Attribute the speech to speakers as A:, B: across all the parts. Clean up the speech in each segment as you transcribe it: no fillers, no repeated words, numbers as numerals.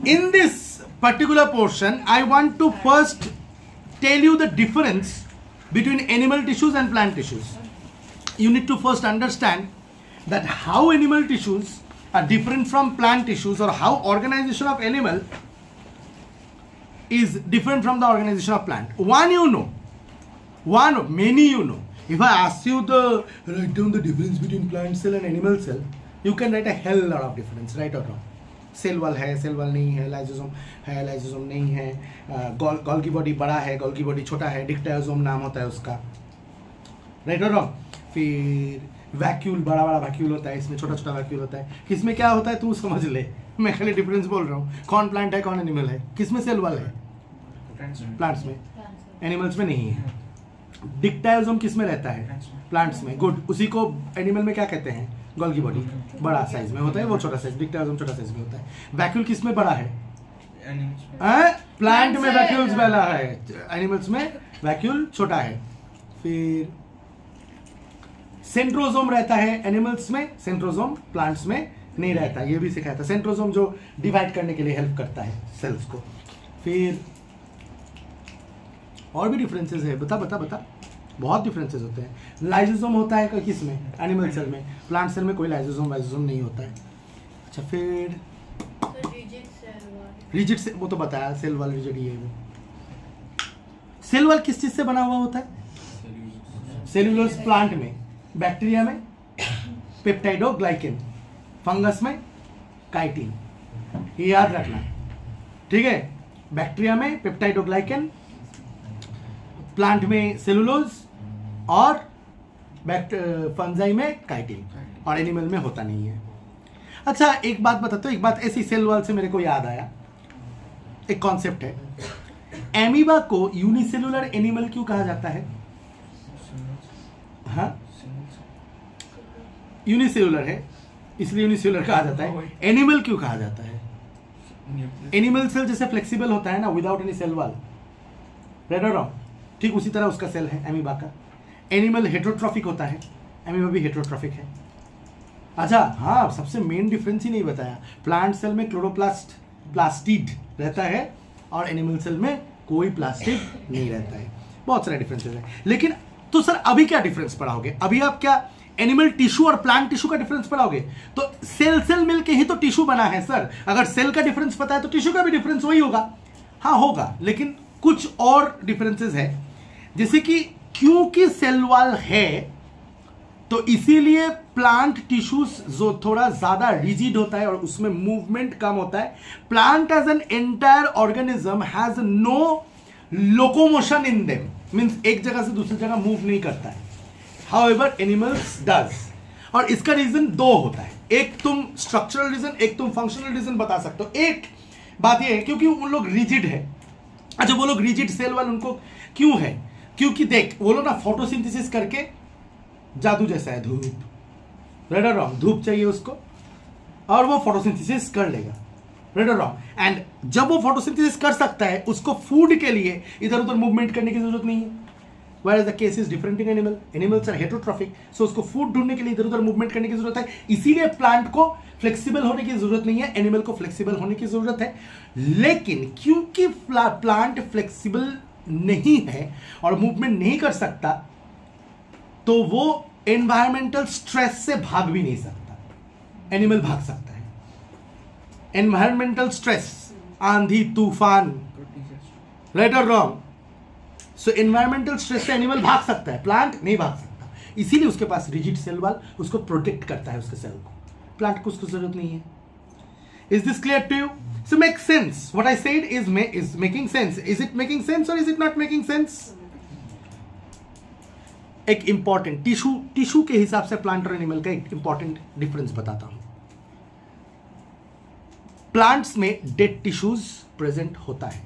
A: In this particular portion, I want to first tell you the difference between animal tissues and plant tissues. You need to first understand that how animal tissues are different from plant tissues, or how organization of animal is different from the organization of plant. One you know, many you know. If I ask you to write down the difference between plant cell and animal cell, you can write a hell lot of difference, right or wrong. Cell wall है, cell wall नहीं है, lysosome है, lysosome नहीं है, Golgi body बड़ा है, Golgi body छोटा है, डिक्टायोसोम नाम होता है उसका, राइट और रॉन्ग. फिर वैक्यूल, बड़ा बड़ा वैक्यूल होता है, इसमें छोटा छोटा वैक्यूल होता है. किसमें क्या होता है तू समझ ले, मैं खाली डिफरेंस बोल रहा हूँ. कौन प्लांट है कौन एनिमल है, किसमें सेल वाल है, प्लांट्स में, एनिमल्स में नहीं है. डिक्टायोसोम किसमें रहता है, प्लांट्स में. गुड. उसी को एनिमल में क्या कहते हैं, गोल्गी बॉडी. बड़ा साइज में होता है, वो छोटा साइज, डिक्टायोसोम छोटा साइज में होता है. वैक्यूल किसमें बड़ा है, प्लांट में वैक्यूल्स बड़ा है, एनिमल्स में वैक्यूल छोटा है. फिर सेंट्रोसोम रहता है एनिमल्स में, सेंट्रोसोम प्लांट्स में नहीं रहता. ये भी सिखाया था. सेंट्रोसोम जो डिवाइड करने के लिए हेल्प करता है सेल्स को. फिर और भी डिफरेंसेस है, बता बता बता. बहुत डिफरेंसेस होते हैं. लाइसोसोम होता है किस में, एनिमल सेल में. प्लांट सेल में कोई लाइसोसोम वाइसोसोम नहीं होता है. अच्छा, फिर रिजिड से वो तो बताया, सेल वाल रिजिड ये वो. सेल वाल किस चीज से बना हुआ होता है, सेल्यूलोज प्लांट में, बैक्टीरिया में पेप्टाइडोग्लाइकेन, फंगस में काइटिन. ये याद रखना, ठीक है. बैक्टीरिया में पेप्टाइडोग्लाइकेन, प्लांट में सेलुलोज, और फंजाई में काइटिन, और एनिमल में होता नहीं है. अच्छा, एक बात बताता हूँ. एक बात ऐसी सेल वॉल से मेरे को याद आया, एक कॉन्सेप्ट है. एमीबा को यूनिसेलुलर एनिमल क्यों कहा जाता है, हाँ यूनिसेलुलर है इसलिए यूनिसेलुलर कहा जाता है. एनिमल क्यों कहा जाता है, एनिमल सेल जैसे फ्लेक्सिबल होता है ना, without any cell wall, right और रॉन्ग. ठीक उसी तरह उसका सेल है एमीबा का. एनिमल हेट्रोट्रॉफिक होता है, एमीबा भी हेट्रोट्रॉफिक है. अच्छा हाँ, सबसे मेन डिफरेंस ही नहीं बताया. प्लांट सेल में क्लोरोप्लास्ट प्लास्टिड रहता है, और एनिमल सेल में कोई प्लास्टिड नहीं रहता है. बहुत सारे डिफरेंसेस है. लेकिन तो सर अभी क्या डिफरेंस पढ़ाओगे, अभी आप क्या एनिमल टिश्यू और प्लांट टिश्यू का डिफरेंस पढ़ाओगे? तो सेल मिलके ही तो टिश्यू बना है सर. अगर सेल का डिफरेंस पता है तो टिश्यू का भी डिफरेंस वही होगा. हाँ होगा, लेकिन कुछ और डिफरेंसेस है. जैसे कि क्योंकि सेल वॉल है तो इसीलिए प्लांट टिश्यूज जो थोड़ा ज्यादा रिजिड होता है और उसमें मूवमेंट कम होता है. Plant as an entire organism has no locomotion in them, means एक जगह से दूसरी जगह मूव नहीं करता है. However animals does. और इसका रीजन दो होता है, एक तुम स्ट्रक्चरल रीजन, एक तुम फंक्शनल रीजन बता सकते हो. एक बात यह है क्योंकि उन लोग रिजिड है. अच्छा, वो लोग रिजिड सेल वाले उनको क्यों है, क्योंकि देख वो लोग ना फोटोसिंथेसिस करके, जादू जैसा है धूप, राइट और रॉन्ग. धूप चाहिए उसको और वो फोटोसिंथेसिस कर लेगा, राइट और रॉन्ग. एंड जब वो फोटोसिंथेसिस कर सकता है, उसको फूड के लिए इधर उधर मूवमेंट करने की जरूरत नहीं है. Whereas the case is different in animal. Animals are heterotrophic, so उसको फूड ढूंढने के लिए इधर उधर मूवमेंट करने की जरूरत है. इसीलिए प्लांट को फ्लेक्सिबल होने की जरूरत नहीं है, एनिमल को फ्लेक्सिबल होने की जरूरत है. लेकिन क्योंकि प्लांट फ्लेक्सिबल नहीं है और मूवमेंट नहीं कर सकता, तो वो एनवायरमेंटल स्ट्रेस से भाग भी नहीं सकता. एनिमल भाग सकता है. एनवायरमेंटल स्ट्रेस, आंधी तूफान, राइट और रॉन्ग. सो एनवायरमेंटल स्ट्रेस से एनिमल भाग सकता है, प्लांट नहीं भाग सकता. इसीलिए उसके पास रिजिड सेल वॉल उसको प्रोटेक्ट करता है, उसके सेल को. प्लांट को उसको जरूरत नहीं है. Is this clear to you? So make sense. What I said is making sense. Is it making sense और is it not making sense? एक इंपॉर्टेंट टिश्यू के हिसाब से प्लांट और एनिमल का एक इंपॉर्टेंट डिफरेंस बताता हूं. प्लांट्स में डेड टिश्यूज प्रेजेंट होता है,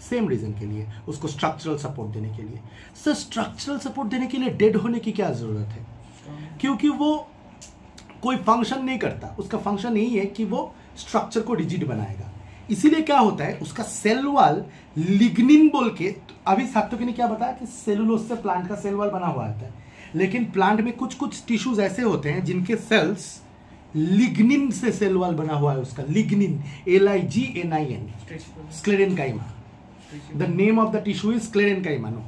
A: सेम रीजन के लिए, उसको स्ट्रक्चरल सपोर्ट देने के लिए. सर स्ट्रक्चरल सपोर्ट देने के लिए डेड होने की क्या जरूरत है? क्योंकि वो कोई फंक्शन नहीं करता. उसका फंक्शन यही है कि वो स्ट्रक्चर को रिजिड बनाएगा. इसीलिए क्या होता है, उसका सेल वॉल लिग्निन बोल के, अभी सात्विक ने क्या बताया कि सेलुलोज से प्लांट का सेल वॉल बना हुआ होता है. लेकिन प्लांट में कुछ कुछ टिश्यूज ऐसे होते हैं जिनके सेल्स लिग्निन से सेल वॉल बना हुआ है उसका, lignin, LIGNIN, sclerenchyma. The name of the tissue is sclerenchyma. No,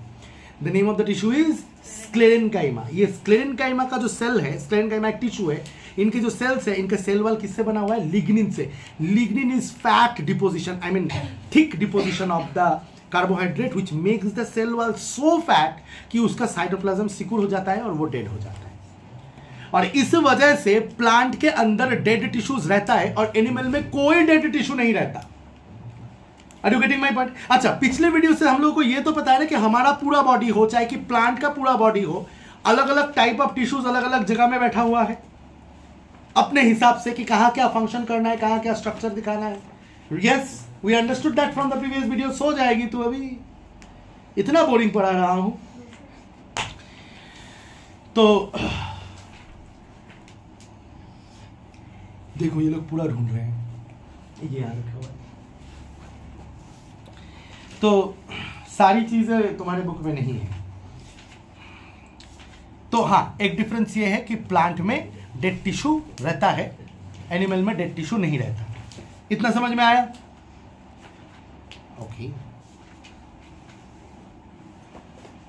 A: the name of the tissue is sclerenchyma. ये स्क्लेरेनकाइमा का जो सेल है, स्क्लेरेनकाइमा एक टिश्यू है, इनके जो सेल्स है, इनका सेल वॉल किससे बना हुआ है? लिग्निन से। Lignin is fat deposition, I mean thick deposition of the carbohydrate which makes the cell wall so fat कि उसका साइटोप्लाज्म सिकुड़ हो जाता है और वो डेड हो जाता है। और इस वजह से प्लांट के अंदर डेड टिश्यूज रहता है और एनिमल में कोई डेड टिश्यू नहीं रहता। Are you getting my point? अच्छा, पिछले वीडियो से हम लोग को ये तो पता है ना कि हमारा पूरा बॉडी हो, चाहे कि प्लांट का पूरा बॉडी हो, अलग अलग टाइप ऑफ टिश्यूज अलग अलग जगह में बैठा हुआ है अपने हिसाब से कि कहाँ क्या फंक्शन करना है, कहाँ क्या स्ट्रक्चर दिखाना है। Yes, we understood that from the previous video. सो जाएगी तू, अभी इतना बोरिंग पढ़ा रहा हूं। तो देखो ये लोग पूरा ढूंढ रहे हैं, ये यहाँ रखा हुआ है। तो सारी चीजें तुम्हारे बुक में नहीं है। तो हाँ, एक डिफरेंस ये है कि प्लांट में डेड टिश्यू रहता है, एनिमल में डेड टिश्यू नहीं रहता। इतना समझ में आया? ओके।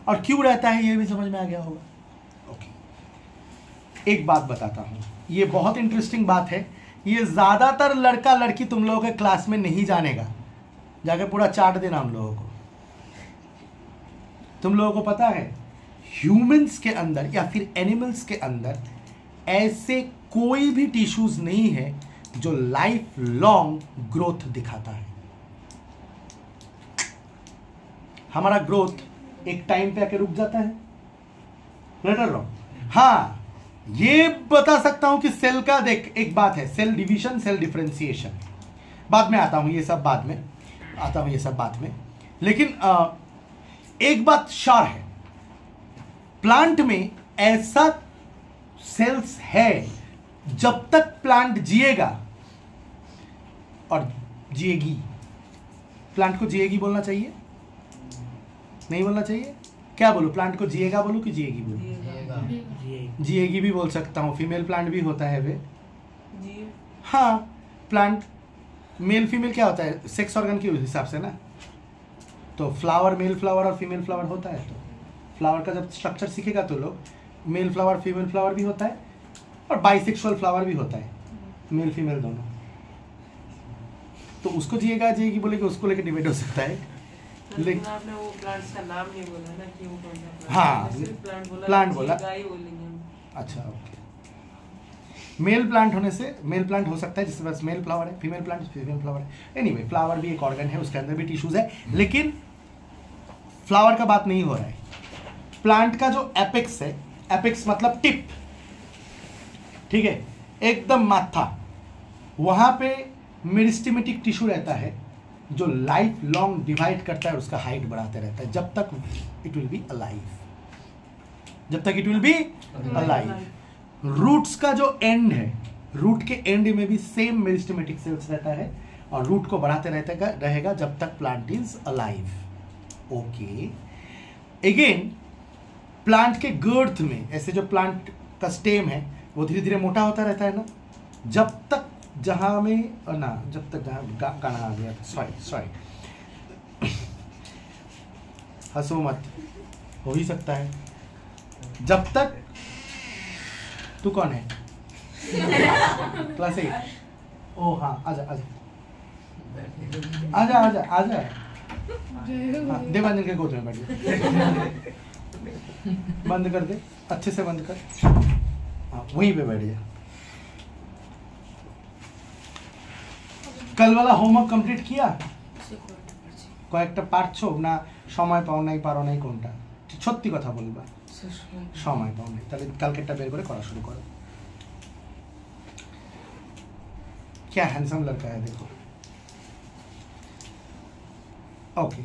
A: और क्यों रहता है ये भी समझ में आ गया होगा। ओके, एक बात बताता हूं, ये बहुत इंटरेस्टिंग बात है। ये ज्यादातर लड़का लड़की तुम लोगों के क्लास में नहीं जानेगा, जाके पूरा चार्ट देना हम लोगों को। तुम लोगों को पता है ह्यूमंस के अंदर या फिर एनिमल्स के अंदर ऐसे कोई भी टिश्यूज नहीं है जो लाइफ लॉन्ग ग्रोथ दिखाता है। हमारा ग्रोथ एक टाइम पे आके रुक जाता है, राइट और रॉन्ग? हाँ, ये बता सकता हूं कि सेल का, देख एक बात है, सेल डिवीजन, सेल डिफरेंशिएशन, बाद में आता हूं, ये सब बाद में आता हूं, ये सब बाद में। लेकिन एक बात श्योर है, प्लांट में ऐसा सेल्स है, जब तक प्लांट जिएगा और जिएगी, प्लांट को जिएगी बोलना चाहिए, नहीं बोलना चाहिए? क्या बोलूं, प्लांट को जिएगा बोलूं कि जिएगी बोलूं? जिएगी भी बोल सकता हूं, फीमेल प्लांट भी होता है वे। हाँ, प्लांट मेल फीमेल क्या होता है, सेक्स ऑर्गन के हिसाब से ना। तो फ्लावर, मेल फ्लावर और फीमेल फ्लावर होता है। तो फ्लावर का जब स्ट्रक्चर सीखेगा तो लोग, मेल फ्लावर फीमेल फ्लावर भी होता है और बाइसेक्सुअल फ्लावर भी होता है, मेल फीमेल दोनों। तो उसको जिएगा जिएगी बोले कि उसको लेकर डिबेट हो सकता है। लेकिन
B: आपने वो प्लांट्स का नाम नहीं बोला ना कि वो कौन सा प्लांट?
A: हाँ, प्लांट बोला। अच्छा, ओके। मेल प्लांट होने से, मेल प्लांट हो सकता है जिसके पास मेल फ्लावर है, फीमेल प्लांट फीमेल फ्लावर है। एनीवे, फ्लावर भी एक ऑर्गन है, उसके अंदर भी टिश्यूज है, लेकिन फ्लावर का बात नहीं हो रहा है। प्लांट का जो एपेक्स है, एपेक्स मतलब टिप, ठीक है, एकदम माथा, वहां पे मेरिस्टेमेटिक टिश्यू रहता है जो लाइफ लॉन्ग डिवाइड करता है, उसका हाइट बढ़ाते रहता है जब तक इट विल बी अलाइव, जब तक it will be alive. Roots का जो एंड है, रूट के एंड में भी सेम मेरिस्टेमेटिक सेल्स रहता है और रूट को बढ़ाते रहेगा जब तक plant is alive. Okay, again plant के गर्थ में, ऐसे जो प्लांट का स्टेम है वो धीरे धीरे मोटा होता रहता है ना, जब तक जहां में ना, जब तक जहां गाना आ गया था, सॉरी हंसो मत, हो ही सकता है। जब तक, तू कौन है? क्लास 8। ओ हाँ, आजा आजा आजा आजा आजा, हाँ, देवानंद के गोद में बैठ जा, बंद कर दे, अच्छे से बंद कर, हाँ वहीं पे बैठ जा। कल वाला होमवर्क कंप्लीट किया? কয়েকটা পারছো না, সময় পাও নাই, পারো নাই, কোনটা সত্যি কথা বলবা? সময় পাও নাই, তাহলে কালকেরটা বের করে করা শুরু করো। क्या हैंडसम लड़का है, देखो। ओके,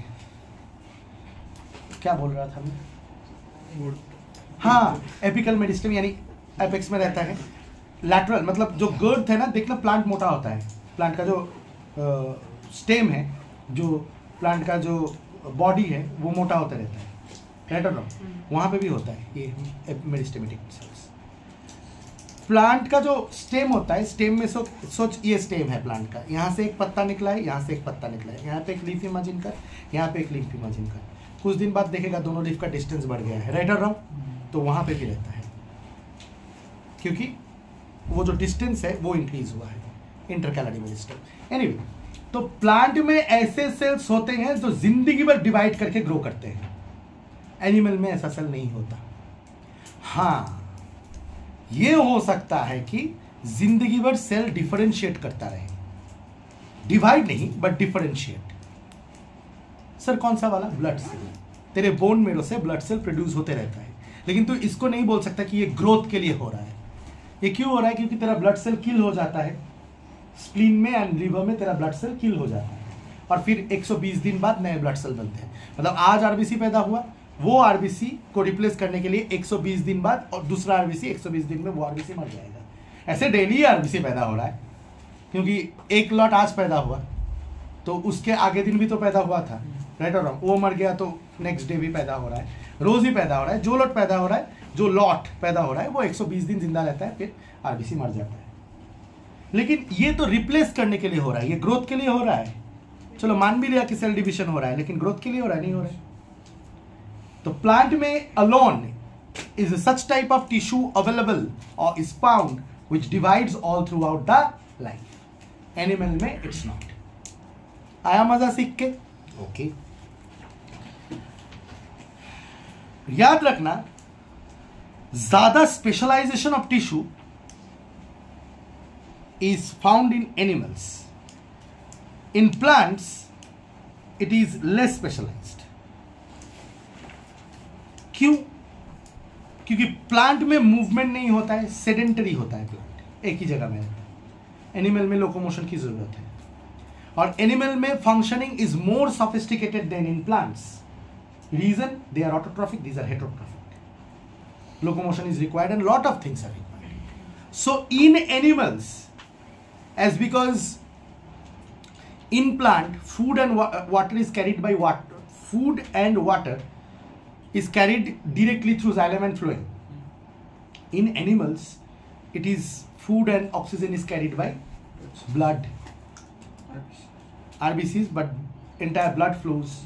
A: क्या बोल रहा था मैं? हाँ, एपिकल मेरिस्टेम यानी एपेक्स में रहता है। लैटरल मतलब जो गर्थ है ना, देखना प्लांट मोटा होता है, प्लांट का जो स्टेम है, जो प्लांट का जो बॉडी है वो मोटा होता रहता है, राइट और रॉन्ग? वहाँ पे भी होता है ये मेरिस्टेमेटिक सेल्स। प्लांट का जो स्टेम होता है, स्टेम में सोच ये स्टेम है प्लांट का, यहाँ से एक पत्ता निकला है, यहाँ से एक पत्ता निकला है, यहाँ पे एक लीफ इमेजिन कर, यहाँ पे एक लीफ इमेजिन कर। कुछ दिन बाद देखेगा दोनों लीफ का डिस्टेंस बढ़ गया है, राइट और रॉन्ग? तो वहाँ पे भी रहता है, क्योंकि वो जो डिस्टेंस है वो इंक्रीज हुआ है, इंटरकैलरी मेरिस्टेम। एनीवे, तो प्लांट में ऐसे सेल्स होते हैं जो जिंदगी भर डिवाइड करके ग्रो करते हैं। एनिमल में ऐसा सेल नहीं होता। हाँ, ये हो सकता है कि जिंदगी भर सेल डिफरेंशिएट करता रहे, डिवाइड नहीं बट डिफरेंशिएट। सर कौन सा वाला? Blood cell. तेरे बोन मेरो से ब्लड सेल प्रोड्यूस होते रहता है, लेकिन तू इसको नहीं बोल सकता कि ये ग्रोथ के लिए हो रहा है। ये क्यों हो रहा है? क्योंकि तेरा ब्लड सेल किल हो जाता है, स्प्लीन में एंड लीवर में तेरा ब्लड सेल किल हो जाता है, और फिर 120 दिन बाद नए ब्लड सेल बनते हैं। मतलब आज आरबीसी पैदा हुआ, वो आरबीसी को रिप्लेस करने के लिए 120 दिन बाद और दूसरा आरबीसी 120 दिन में वो आरबीसी मर जाएगा। ऐसे डेली आरबीसी पैदा हो रहा है, क्योंकि एक लॉट आज पैदा हुआ तो उसके आगे दिन भी तो पैदा हुआ था, राइट और रॉन्ग? वो मर गया तो नेक्स्ट डे भी पैदा हो रहा है, रोज ही पैदा हो रहा है। जो लॉट पैदा हो रहा है, जो लॉट पैदा हो रहा है वो 120 दिन जिंदा रहता है, फिर आरबीसी मर जाता है। लेकिन ये तो रिप्लेस करने के लिए हो रहा है, ये ग्रोथ के लिए हो रहा है। चलो मान भी लिया कि सेल डिविजन हो रहा है, लेकिन ग्रोथ के लिए हो रहा है? नहीं हो रहा है। तो प्लांट में alone is such type of tissue available or is found which divides all throughout the life. Animal में it's not. आया मजा सीख के? ओके। याद रखना, ज्यादा specialization of tissue is found in animals. In plants it is less specialized. क्यों? क्योंकि प्लांट में मूवमेंट नहीं होता है, सेडेंटरी होता है, प्लांट एक ही जगह में रहता है। एनिमल में लोकोमोशन की जरूरत है, और एनिमल में functioning is more sophisticated than in plants. Reason, they are autotrophic, these are heterotrophic. Locomotion is required and lot of things are required. So in animals, as because in plant food and water is carried by water, food and water is carried directly through xylem and phloem. In animals it is food and oxygen is carried by blood, RBCs, but entire blood flows.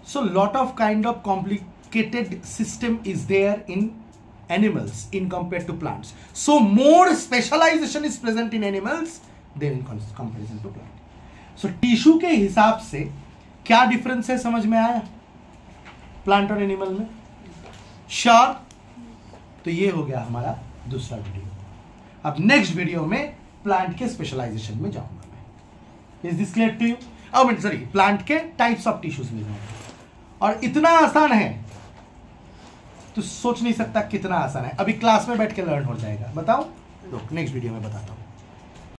A: So lot of kind of complicated system is there in animals in compared to plants. So more specialization is present in animals than in comparison to plant. So tissue के हिसाब से क्या difference है, समझ में आया plant और animal में? श्योर? तो ये हो गया हमारा दूसरा वीडियो। अब नेक्स्ट वीडियो में प्लांट के स्पेशलाइजेशन में जाऊंगा मैं। Is this clear to you? अब सॉरी, प्लांट के टाइप्स ऑफ टिश्यूज में जाऊंगा। और इतना आसान है तो सोच नहीं सकता कितना आसान है। अभी क्लास में बैठ के लर्न हो जाएगा। बताओ? तो नेक्स्ट वीडियो में बताता हूं।